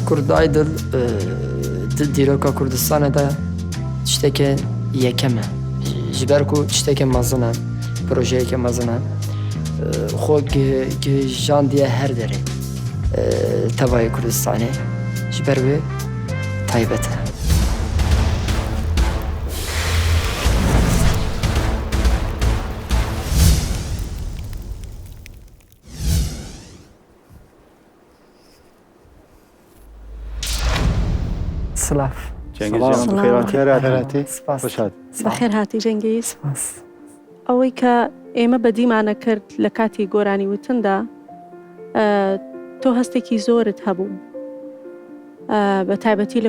Kurd Aydıl Dîroka Kurdistanê de tiştekê yekem e. Ji ber ku tiştekê mezin e, projeyeke mezin e. Xwe gijandiye her derê tevayê Kurdistanê. Ji ber wê taybet e. Silav. Cengiz Can بخيراتي بخيراتي سپاس. خوش هات بەخێر هاتی جەنگیز سپاس. ئەوەی کە ئێمە بەدیمانە کرد لە کاتی گۆرانی وتندا تۆ هەستێکی زۆرت هەبوو بە تایبەتی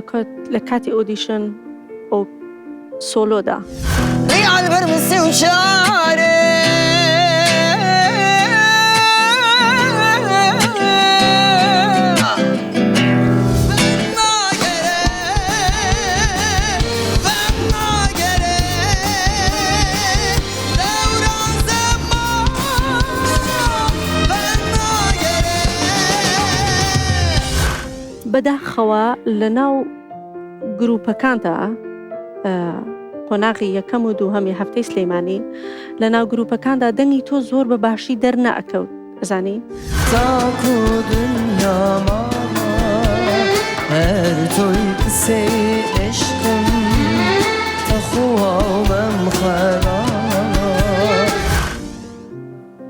لە کاتی ئۆدیشن ئەو سۆلۆدا ريال برمسي وشاري بەداخەوە لە ناو گروپەکاندا قۆناغی یەکەم و دووهەمی هەفتەی سلەیمانی لە ناو گروپەکاندا دەنگی تۆ زۆر بەباشی دەرنەئەکەوت ئەزانی Taku dünyama her toy kıse eşkım Tahuavem khara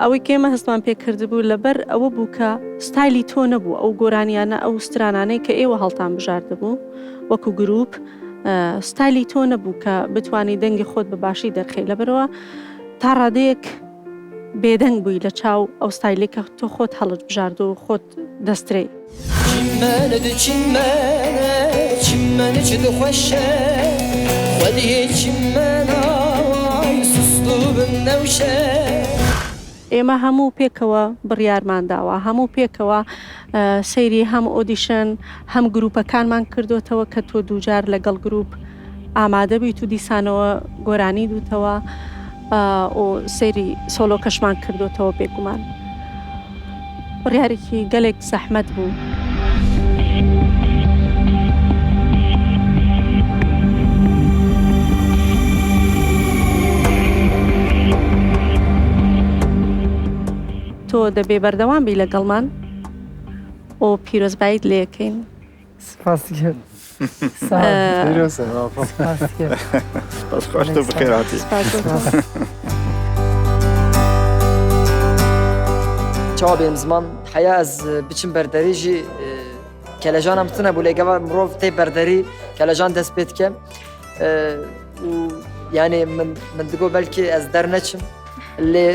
ئەوەی کێمە هەستمان پێکردبوو لەبەر ئەوە بوو کە ستایلی تۆ نەبوو ئەو گۆرانیانە ئەو سترانانەی کە ئێوە هەڵتان بژاردبوو وەکو گروپ ستایلی تۆ نەبوو کە بتوانی دەنگی خۆت بەباشی دەرخی لەبەرەوە تا ڕادەیەک بێدەنگ بووی لە چاو ئەو ستایلی کە تۆ خۆت هەڵت بژارد و خۆت دەسترێ Çimmene çıdı hoşe Khwediye çimmena Ay suslu bin nevşe ئێمە هەموو پێکەوە بڕیارمان داوە هەموو پێکەوە سەیری هەم ئۆدیشن هەم گروپەکانمان کردوتەوە کە تۆ دووجار لەگەڵ گروپ ئامادە بیت و دیسانەوە گۆرانی دوتەوە و سەیری سۆلۆکەشمان کردوتەوە بێگومان بڕیارێکی گەلێک زەحمەت بوو تۆ دەبێ بەردەوام بی لەگەڵمان ئۆ پیرۆزبایت لێکەین سپاس دیگر فيروزة سپاس دیگر بس خوش بخيراتي چاوا بێم زمان حیا ez biçim berderî jî kelejan em tune bû lêgeva mirov tê berderî kelejan dest pê dike û yanê min digot belkî ez derneçim lê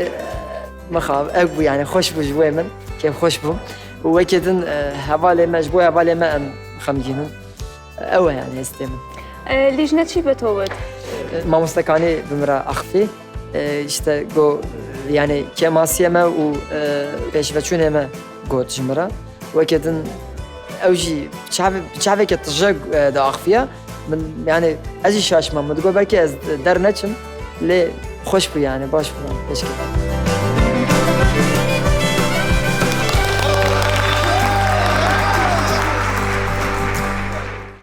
مخاف ew bû yani xweş bû ji wê min kêf xweş bûm û wekê din hevalê me ji bo hevalê me em xemgînin ew e yani hestê min لیژنە چی بە تۆ وت؟ mamostekanî bi min re axivî işte got yani kemasiyê me û pêşveçûnê me got ji min re wekê din ew jî çaveke tije diaxiviye min yani ez jî şaşmam min digot belkî ez derneçim lê xweş bû yani baş bû pêşkê